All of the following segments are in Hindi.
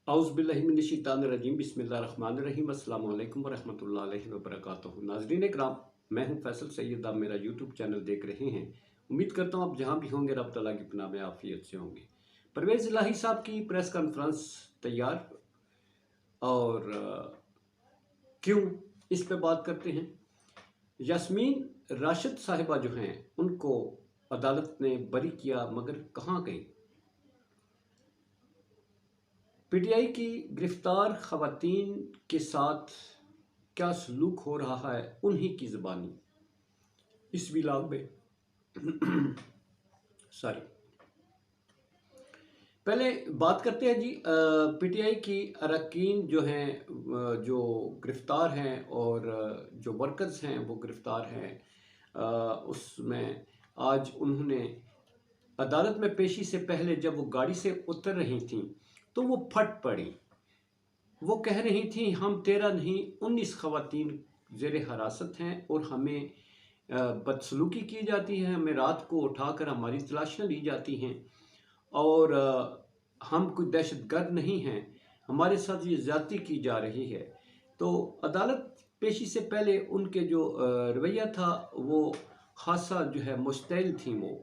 औज़ुबिल्लाहिमिनश्शैतानिर्रजीम बिस्मिल्लाहिर्रहमानिर्रहीम अस्सलामु अलैकुम वरहमतुल्लाहि वबरकातुहू। नाज़रीन इकराम, मैं हूं फैसल सैयद। आप मेरा यूट्यूब चैनल देख रहे हैं। उम्मीद करता हूं आप जहां भी होंगे रब तआला की पनाह में आफियत से होंगे। परवेज़ इलाही साहब की प्रेस कॉन्फ्रेंस तैयार, और क्यों, इस पे बात करते हैं। यास्मीन राशिद साहिबा जो हैं उनको अदालत ने बरी किया, मगर कहाँ गई? पीटीआई की गिरफ्तार खवातीन के साथ क्या सलूक हो रहा है, उन्हीं की ज़बानी इस व्लॉग में सॉरी। पहले बात करते हैं जी, पीटीआई की अरकान जो हैं, जो गिरफ्तार हैं, और जो वर्कर्स हैं वो गिरफ्तार हैं। उसमें आज उन्होंने अदालत में पेशी से पहले जब वो गाड़ी से उतर रही थी तो वो फट पड़ी। वो कह रही थी हम 13 नहीं 19 खवातीन ज़ेर हिरासत हैं और हमें बदसलूकी की जाती है, हमें रात को उठाकर हमारी तलाशियाँ ली जाती हैं, और हम कोई दहशतगर्द नहीं हैं, हमारे साथ ये ज़्यादती की जा रही है। तो अदालत पेशी से पहले उनके जो रवैया था वो खासा जो है मुश्तैल थी वो।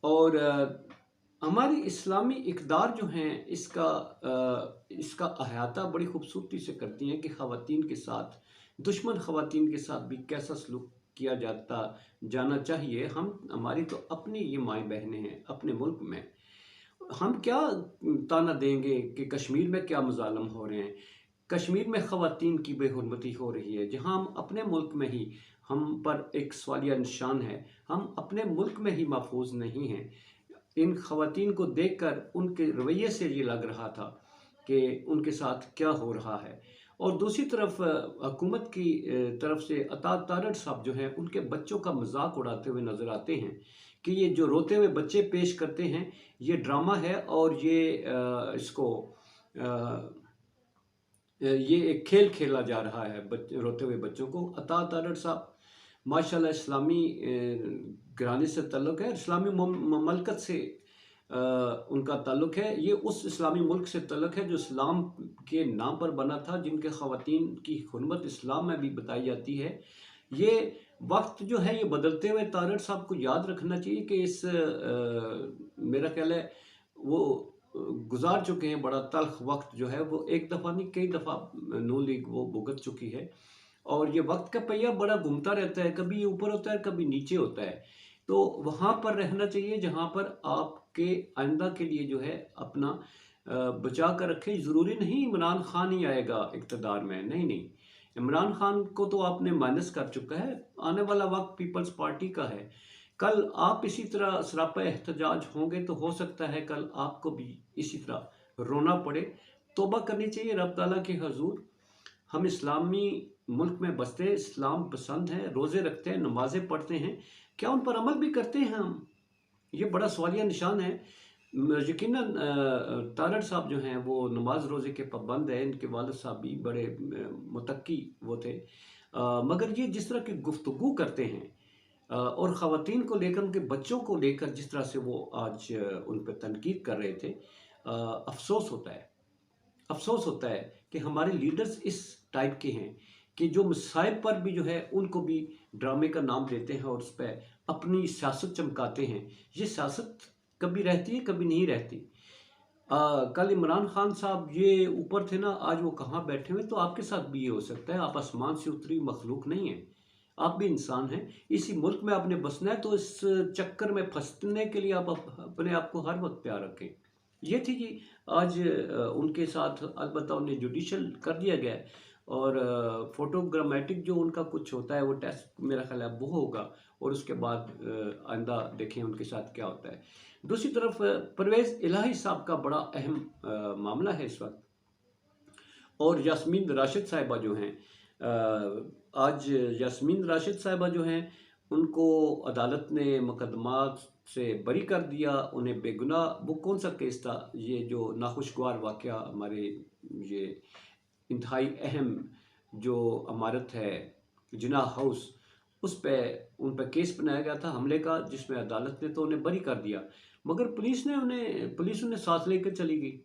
और हमारी इस्लामी इक़दार जो हैं इसका अहाता बड़ी खूबसूरती से करती हैं कि ख़वातीन के साथ, दुश्मन ख़वातीन के साथ भी कैसा सलूक किया जाना चाहिए। हमारी तो अपनी ये माएँ बहनें हैं अपने मुल्क में, हम क्या ताना देंगे कि कश्मीर में क्या मज़ालम हो रहे हैं। कश्मीर में ख़वातीन की बेहुरमती हो रही है, जहाँ हम अपने मुल्क में ही, हम पर एक सवालिया निशान है, हम अपने मुल्क में ही महफूज नहीं हैं। इन ख़वातीन को देखकर उनके रवैये से ये लग रहा था कि उनके साथ क्या हो रहा है। और दूसरी तरफ हुकूमत की तरफ से अता तारड़ साहब जो हैं उनके बच्चों का मजाक उड़ाते हुए नज़र आते हैं कि ये जो रोते हुए बच्चे पेश करते हैं ये ड्रामा है, और ये एक खेल खेला जा रहा है रोते हुए बच्चों को। अता तारड़ साहब माशाल्लाह इस्लामी घराने से ताल्लुक़ है, इस्लामी ममलकत से उनका ताल्लुक़ है। ये उस इस्लामी मुल्क से ताल्लुक़ है जो इस्लाम के नाम पर बना था, जिनके ख़वातीन की हुर्मत इस्लाम में भी बताई जाती है। ये वक्त जो है ये बदलते हुए तारड़ साहब को याद रखना चाहिए कि मेरा ख्याल है वो गुजार चुके हैं बड़ा तल्ख वक्त जो है, वो एक दफ़ा नहीं कई दफ़ा नून लीग वो भुगत चुकी है। और ये वक्त का पहिया बड़ा घूमता रहता है, कभी ये ऊपर होता है कभी नीचे होता है। तो वहाँ पर रहना चाहिए जहाँ पर आपके आइंदा के लिए जो है अपना बचा कर रखें। ज़रूरी नहीं इमरान खान ही आएगा इक़्तिदार में, नहीं नहीं, इमरान खान को तो आपने माइनस कर चुका है। आने वाला वक्त पीपल्स पार्टी का है। कल आप इसी तरह सरापा एहतजाज होंगे तो हो सकता है कल आपको भी इसी तरह रोना पड़े। तौबा करनी चाहिए रब ताला के हजूर। हम इस्लामी मुल्क में बसते हैं, इस्लाम पसंद है, रोज़े रखते हैं, नमाज़ें पढ़ते हैं, क्या उन पर अमल भी करते हैं हम? ये बड़ा सवालिया निशान है। यकीनन तारड़ साहब जो हैं वो नमाज रोज़े के पाबंद हैं, इनके वालिद साहब भी बड़े मुत्तकी वो थे। मगर ये जिस तरह की गुफ्तगू करते हैं और ख़वातीन को लेकर, उनके बच्चों को लेकर जिस तरह से वो आज उन पर तनकीद कर रहे थे, अफ़सोस होता है। अफ़सोस होता है कि हमारे लीडर्स इस टाइप के हैं कि जो मसाइब पर भी जो है उनको भी ड्रामे का नाम देते हैं और उस पर अपनी सियासत चमकाते हैं। ये सियासत कभी रहती है कभी नहीं रहती। कल इमरान खान साहब ये ऊपर थे ना, आज वो कहाँ बैठे हुए, तो आपके साथ भी ये हो सकता है। आप आसमान से उतरी मखलूक नहीं है, आप भी इंसान हैं। इसी मुल्क में आपने बसना है, तो इस चक्कर में फंसने के लिए आप अपने आप को हर वक्त तैयार रखें। ये थी जी आज उनके साथ, अलबत्ता उन्हें जुडिशल कर दिया गया है, और फोटोग्रामेटिक जो उनका कुछ होता है वो टेस्ट मेरा ख्याल है वो होगा, और उसके बाद आइंदा देखें उनके साथ क्या होता है। दूसरी तरफ परवेज़ इलाही साहब का बड़ा अहम मामला है इस वक्त, और यास्मीन राशिद साहिबा जो हैं, आज यास्मीन राशिद साहिबा जो हैं उनको अदालत ने मुकदमात से बरी कर दिया, उन्हें बेगुनाह। वो कौन सा केस था, ये जो नाखुशगवार वाक़या हमारे ये इंतहाई अहम जो इमारत है जिना हाउस, उस पे उन पर केस बनाया गया था हमले का, जिसमें अदालत ने तो उन्हें बरी कर दिया, मगर पुलिस उन्हें साथ लेकर चली गई।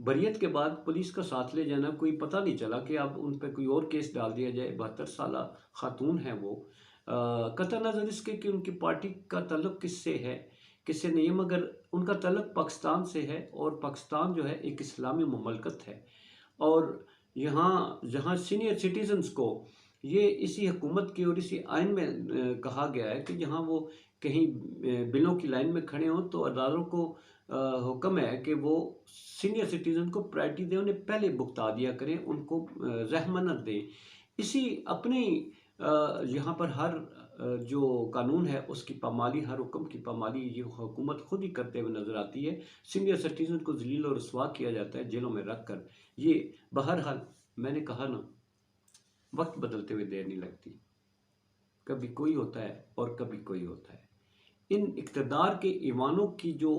बरियत के बाद पुलिस का साथ ले जाना, कोई पता नहीं चला कि अब उन पर कोई और केस डाल दिया जाए। 72 साल खातून है वो, कतई नज़र इसके कि उनकी पार्टी का ताल्लुक किससे है किससे नहीं है, मगर उनका ताल्लुक पाकिस्तान से है, और पाकिस्तान जो है एक इस्लामी ममलकत है। और यहाँ जहाँ सीनियर सिटीजन्स को ये इसी हुकूमत की और इसी आइन में कहा गया है कि जहाँ वो कहीं बिलों की लाइन में खड़े हों तो अदालतों को हुक्म है कि वो सीनियर सिटीजन को प्रायोरिटी दें, उन्हें पहले भुगता दिया करें, उनको रहमत दें। इसी अपनी यहाँ पर हर जो कानून है उसकी पामाली, हर हुक्म की पामाली ये हुकूमत खुद ही करते हुए नज़र आती है। सीनियर सिटीजन को जलील और रसवा किया जाता है जेलों में रख कर। ये बहरहाल मैंने कहा ना, वक्त बदलते हुए देर नहीं लगती, कभी कोई होता है और कभी कोई होता है। इन इक़्तिदार के ईवानों की जो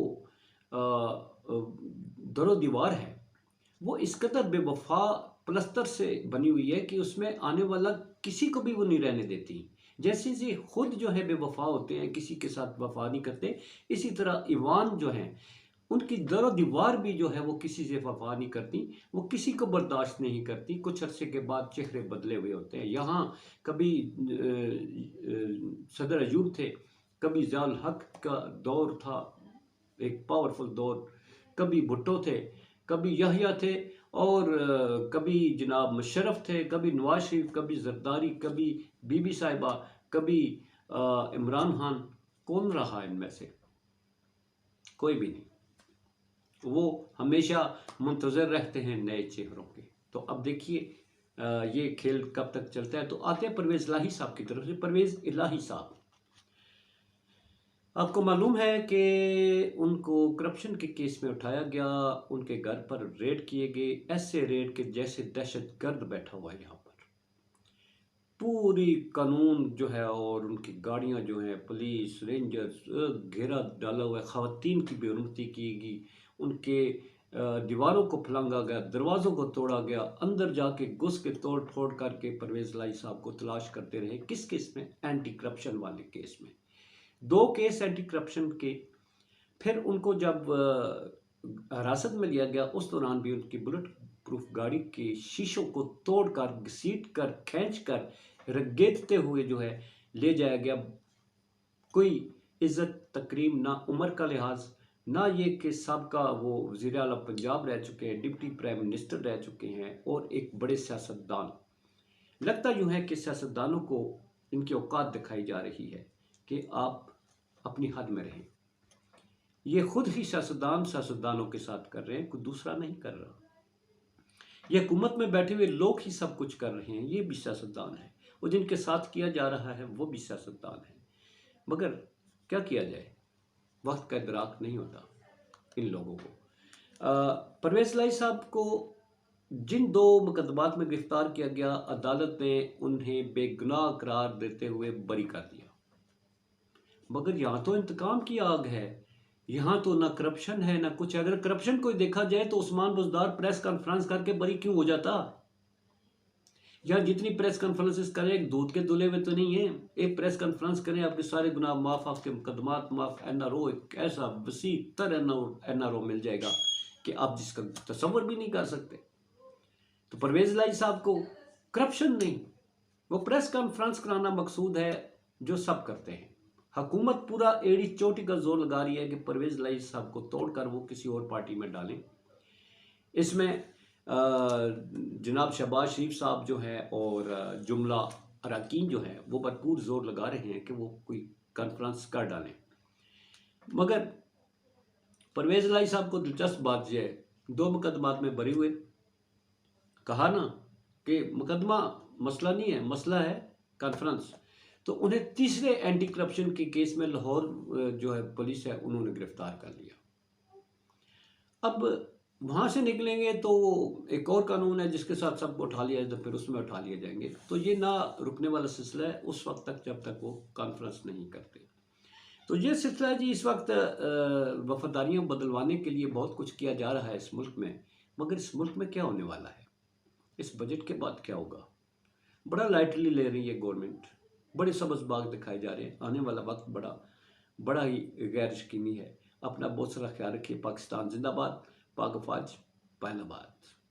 दरो दीवार है वो इस कदर बेवफा प्लस्तर से बनी हुई है कि उसमें आने वाला किसी को भी वो नहीं रहने देती। जैसे ये खुद जो है बेवफा होते हैं, किसी के साथ वफा नहीं करते, इसी तरह ईवान जो हैं उनकी दरो दीवार भी जो है वो किसी से वफा नहीं करती, वो किसी को बर्दाश्त नहीं करती। कुछ अरसे के बाद चेहरे बदले हुए होते हैं। यहाँ कभी सदर अयूब थे, कभी ज़ियाउल हक का दौर था, एक पावरफुल दौर, कभी भुट्टो थे, कभी यहिया थे, और कभी जनाब मुशर्रफ थे, कभी नवाज शरीफ, कभी जरदारी, कभी बीबी साहिबा, कभी इमरान खान। कौन रहा इनमें से? कोई भी नहीं। वो हमेशा मुंतज़र रहते हैं नए चेहरों के। तो अब देखिए ये खेल कब तक चलता है। तो आते हैं परवेज़ इलाही साहब की तरफ से। परवेज़ इलाही साहब, आपको मालूम है कि उनको करप्शन के केस में उठाया गया, उनके घर पर रेड किए गए, ऐसे रेड के जैसे दहशत गर्द बैठा हुआ है यहाँ पर। पूरी कानून जो है और उनकी गाड़ियाँ जो हैं, पुलिस रेंजर्स, घेरा डाला हुआ है, ख़वातीन की बेरुमती की गई, उनके दीवारों को फलांगा गया, दरवाज़ों को तोड़ा गया, अंदर जाके घुस के तोड़ फोड़ करके परवेज़ इलाही साहब को तलाश करते रहे। किस केस में? एंटी करप्शन वाले केस में। 2 केस एंटी करप्शन के। फिर उनको जब हिरासत में लिया गया, उस दौरान भी उनकी बुलेट प्रूफ गाड़ी के शीशों को तोड़कर, घसीट कर, खींच कर, रगेदते हुए जो है ले जाया गया। कोई इज्जत तकरीम, ना उम्र का लिहाज, ना ये कि सबका वो वज़ीर आला पंजाब रह चुके हैं, डिप्टी प्राइम मिनिस्टर रह चुके हैं, और एक बड़े सियासतदान। लगता यूँ है कि सियासतदानों को इनकी औकात दिखाई जा रही है कि आप अपनी हद में रहें। ये खुद ही सियासतदानों के साथ कर रहे हैं, कोई दूसरा नहीं कर रहा। ये हुकूमत में बैठे हुए लोग ही सब कुछ कर रहे हैं, ये भी सियासतदान है, और जिनके साथ किया जा रहा है वो भी सियासतदान है। मगर क्या किया जाए, वक्त का इदराक नहीं होता इन लोगों को। परवेज़ इलाही साहब को जिन 2 मुकदमात में गिरफ्तार किया गया, अदालत ने उन्हें बेगुनाह करार देते हुए बरी कर दिया। मगर यहाँ तो इंतकाम की आग है, यहाँ तो ना करप्शन है ना कुछ। अगर करप्शन कोई देखा जाए तो उस्मान बुज़दार प्रेस कॉन्फ्रेंस करके बरी क्यों हो जाता? या जितनी प्रेस कॉन्फ्रेंसेस करें, एक दूध के दुले हुए तो नहीं है। एक प्रेस कॉन्फ्रेंस करें, आपके सारे गुनाह माफ़, आपके मुकदमात माफ़। एनआरओ एक ऐसा वसी तर एनआरओ मिल जाएगा कि आप जिसका तसव्वुर भी नहीं कर सकते। तो परवेज़ इलाही साहब को करप्शन नहीं, वो प्रेस कॉन्फ्रेंस कराना मकसूद है, जो सब करते हैं। हुकूमत पूरा एड़ी चोटी का जोर लगा रही है कि परवेज़ इलाही साहब को तोड़कर वो किसी और पार्टी में डालें। इसमें जनाब शहबाज शरीफ साहब जो हैं और जुमला अरकान जो हैं वो भरपूर जोर लगा रहे हैं कि वो कोई कॉन्फ्रेंस कर डालें। मगर परवेज़ इलाही साहब को दिलचस्प बात यह है, 2 मुकदमात में बरी हुए। कहा ना कि मुकदमा मसला नहीं है, मसला है कॉन्फ्रेंस। तो उन्हें तीसरे एंटी करप्शन के केस में लाहौर जो है पुलिस है, उन्होंने गिरफ्तार कर लिया। अब वहाँ से निकलेंगे तो एक और कानून है जिसके साथ सबको उठा लिया जाए, तो फिर उसमें उठा लिए जाएंगे। तो ये ना रुकने वाला सिलसिला है उस वक्त तक जब तक वो कॉन्फ्रेंस नहीं करते। तो ये सिलसिला है जी। इस वक्त वफादारियाँ बदलवाने के लिए बहुत कुछ किया जा रहा है इस मुल्क में, मगर इस मुल्क में क्या होने वाला है, इस बजट के बाद क्या होगा? बड़ा लाइटली ले रही है गवर्नमेंट, बड़े सब्ज़ बाग दिखाए जा रहे हैं। आने वाला वक्त बड़ा ही गैर यकीनी है। अपना बहुत सारा ख्याल रखिए। पाकिस्तान जिंदाबाद, पाक अफवाज पहला बात।